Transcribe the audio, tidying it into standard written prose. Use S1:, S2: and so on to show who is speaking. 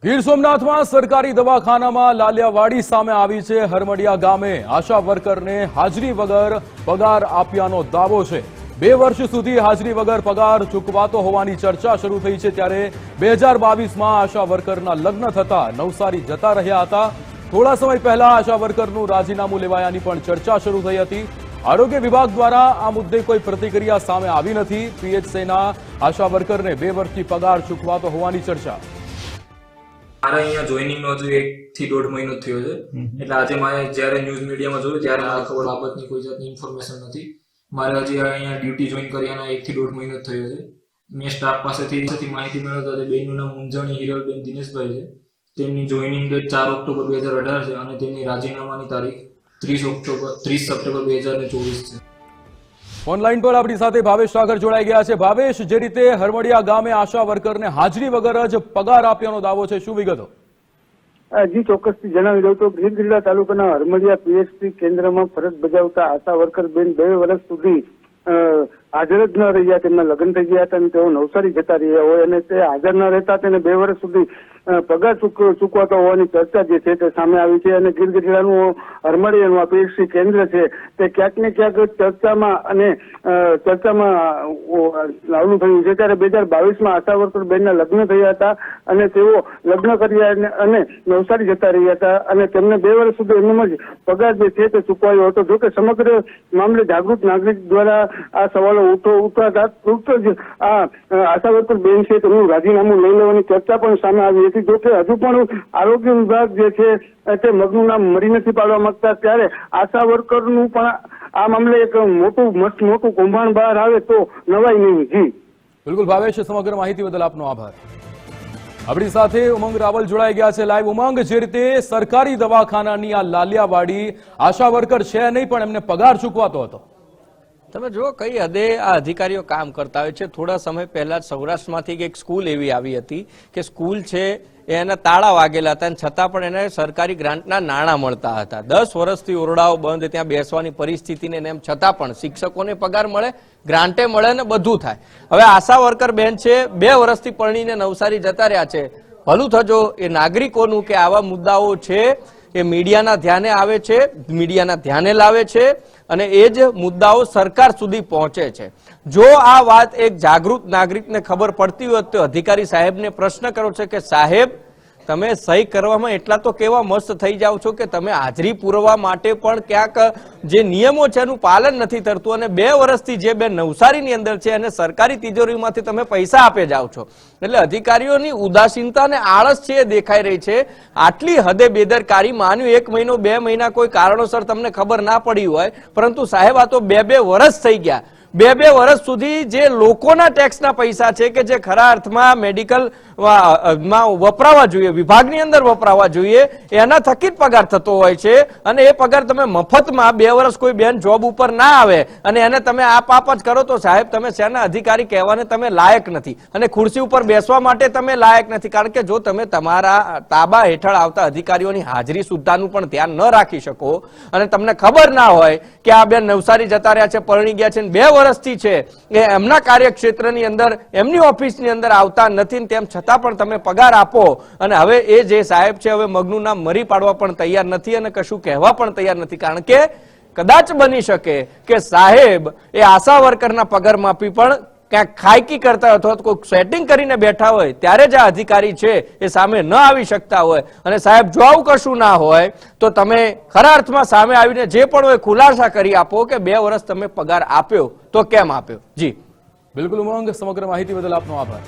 S1: ગીર સોમનાથમાં સરકારી દવાખાનામાં લાલિયાવાડી સામે આવી છે। હરમડિયા ગામે આશા વર્કરને હાજરી વગર પગાર આપ્યાનો દાવો છે। 2 વર્ષ સુધી હાજરી વગર પગાર ચૂકવાતો હોવાની ચર્ચા શરૂ થઈ છે। ત્યારે 2022માં આશા વર્કરના લગ્ન થતા નવસારી જતા રહ્યા હતા। થોડા સમય પહેલા આશા વર્કરનું રાજીનામું લેવાયાની પણ ચર્ચા શરૂ થઈ હતી। આરોગ્ય વિભાગ દ્વારા આ મુદ્દે કોઈ પ્રતિક્રિયા સામે આવી નથી। પીએચસીના આશા વર્કરને 2 વર્ષથી પગાર ચૂકવાતો હોવાની ચર્ચા।
S2: મારા અહીંયા જોઈનિંગ નો હજુ 1 થી 1.5 મહિનો થયો છે, એટલે આજે મારે જ્યારે ન્યૂઝ મીડિયામાં જોયું ત્યારે મારા ખબર બાબતની કોઈ જાતની ઇન્ફોર્મેશન નથી। મારે હજી અહીંયા ડ્યુટી જોઈન કર્યાના 1 થી 1.5 મહિનો થયો છે। મેં સ્ટાફ પાસેથી માહિતી મેળવતા બેનનું નામ મુંજાણી હિરલબેન દિનેશભાઈ છે। તેમની જોઈનિંગ ડેટ 4 ઓક્ટોબર 2018 છે અને તેમની રાજીનામાની તારીખ 30 સપ્ટેમ્બર 2024 છે।
S1: ઓનલાઈન પર આપણી સાથે ભાવેશ સાગર જોડાઈ ગયા છે। ભાવેશ, જે રીતે હરમડિયા ગામે આશા વર્કરને હાજરી વગર જ પગાર આપ્યાનો દાવો છે, શું વિગતો?
S3: જી ચોક્કસથી જણાવી દઉં તો ગીર તાલુકાના હરમડિયા પીએચસી કેન્દ્રમાં ફરજ બજાવતા આશા વર્કર બેન 2 વર્ષ સુધી હાજર જ ન રહ્યા। તેમના લગ્ન થઈ ગયા હતા અને તેઓ નવસારી જતા રહ્યા હોય અને તે હાજર ન રહેતા તેને 2 વર્ષ સુધી પગાર ચૂકવાતો હોવાની ચર્ચા જે છે તે સામે આવી છે। અને ગીર ગઢડાનું હરમડિયાનું આ પીએચસી કેન્દ્ર છે તે ક્યાંક ને ક્યાંક ચર્ચામાં લાવવાનું થયું છે। ત્યારે 2022માં આશા વર્કર બેનના લગ્ન થયા હતા અને તેઓ લગ્ન કર્યા અને નવસારી જતા રહ્યા હતા અને તેમને 2 વર્ષ સુધી એમનેમ જ પગાર જે છે તે ચૂકવાયો હતો। જોકે સમગ્ર મામલે જાગૃત નાગરિક દ્વારા આ સવાલો ઉઠાતા તરત જ આ આશા વર્કર બેન છે તેમનું રાજીનામું લઈ લેવાની ચર્ચા પણ સામે આવી હતી। જોકે હજુ પણ આરોગ્ય વિભાગ જે છે તે મગનું નામ મરી નથી પાડવા માંગતા। ત્યારે આશા વર્કરનું પણ આ મામલે એક મોટું કૌભાંડ બહાર આવે તો નવાઈ નહીં। જી
S1: બિલકુલ ભાવેશ, સમગ્ર માહિતી બદલ આપનો આભાર। આપણી સાથે ઉમંગ રાવલ જોડાઈ ગયા છે લાઈવ। ઉમંગ, જે રીતે સરકારી દવાખાનાની આ લાલિયાવાડી આશા વર્કર છે નહીં પણ એમને પગાર ચૂકવાતો હતો,
S4: તમે જુઓ કઈ હદે આ અધિકારીઓ કામ કરતા હોય છે। થોડા સમય પહેલા સૌરાષ્ટ્રમાંથી એક સ્કૂલ એવી આવી હતી કે સ્કૂલ છે એના તાળા વાગેલા હતા અને છતાં પણ એને સરકારી ગ્રાન્ટના નાણાં મળતા હતા। 10 વર્ષથી ઓરડાઓ બંધ, ત્યાં બેસવાની પરિસ્થિતિને એમ છતાં પણ શિક્ષકોને પગાર મળે, ગ્રાન્ટે મળે ને બધું થાય। હવે આશા વર્કર બેન છે 2 વર્ષથી પરણીને નવસારી જતા રહ્યા છે। ભલું થજો એ નાગરિકોનું કે આવા મુદ્દાઓ છે એ મીડિયાના ધ્યાને આવે છે, મીડિયાના ધ્યાને લાવે છે અને એ જ મુદ્દાઓ સરકાર સુધી પહોંચે છે। જો આ વાત એક જાગૃત નાગરિકને ખબર પડતી હોય તો અધિકારી સાહેબને પ્રશ્ન કરો છે કે સાહેબ, તમે સહી કરવામાં એટલા તો કેવા મસ્ત થઈ જાઓ છો કે તમે હાજરી પૂરવા માટે પણ ક્યાંક જે નિયમો છે એનું પાલન નથી થતું અને 2 વર્ષથી જે બે નવસારીની અંદર છે અને સરકારી તિજોરીમાંથી તમે પૈસા આપે જાઓ છો। એટલે અધિકારીઓની ઉદાસીનતા અને આળસ છે એ દેખાઈ રહી છે। આટલી હદે બેદરકારી, માન્યું 1 મહિનો 2 મહિના કોઈ કારણોસર તમને ખબર ના પડી હોય, પરંતુ સાહેબ આ તો 2 વર્ષ થઈ ગયા। 2 વર્ષ સુધી જે લોકોના ટેક્સના પૈસા છે કે જે ખરા અર્થમાં મેડિકલ માં વપરાવા જોઈએ, વિભાગની અંદર વપરાવા જોઈએ, એના થકી જ પગાર થતો હોય છે અને એ પગાર તમે મફતમાં 2 વર્ષ કોઈ બેન જોબ ઉપર ના આવે અને એને તમે આપ જ કરો તો સાહેબ તમે શેના અધિકારી કહેવાને તમે લાયક નથી અને ખુરશી ઉપર બેસવા માટે તમે લાયક નથી। કારણ કે જો તમે તમારા તાબા હેઠળ આવતા અધિકારીઓની હાજરી સુદ્ધાનું પણ ધ્યાન ન રાખી શકો અને તમને ખબર ના હોય કે આ બેન નવસારી જતા રહ્યા છે, પરણી ગયા છે, 2 વર્ષથી છે એ એમના કાર્યક્ષેત્રની અંદર એમની ઓફિસની અંદર આવતા નથી, તેમ છતાં પણ તમે પગાર આપો અને હવે એ જે સાહેબ છે હવે મગનું નામ મરી પાડવા પણ તૈયાર નથી અને કશું કહેવા પણ તૈયાર નથી। કારણ કે કદાચ બની શકે કે સાહેબ એ આશા વર્કરના પગાર માફી પણ ક્યાંક ખાયકી કરતા હોય અથવા કોઈ સેટિંગ કરીને બેઠા હોય ત્યારે જ આ અધિકારી છે એ સામે ન આવી શકતા હોય। અને સાહેબ જો આવું કશું ના હોય તો તમે ખરા અર્થમાં સામે આવીને જે પણ હોય ખુલાસા કરી આપો કે 2 વર્ષ તમે પગાર આપ્યો તો કેમ આપ્યો। જી
S1: બિલકુલ ઉમંગ, સમગ્ર માહિતી બદલ આપનો આભાર।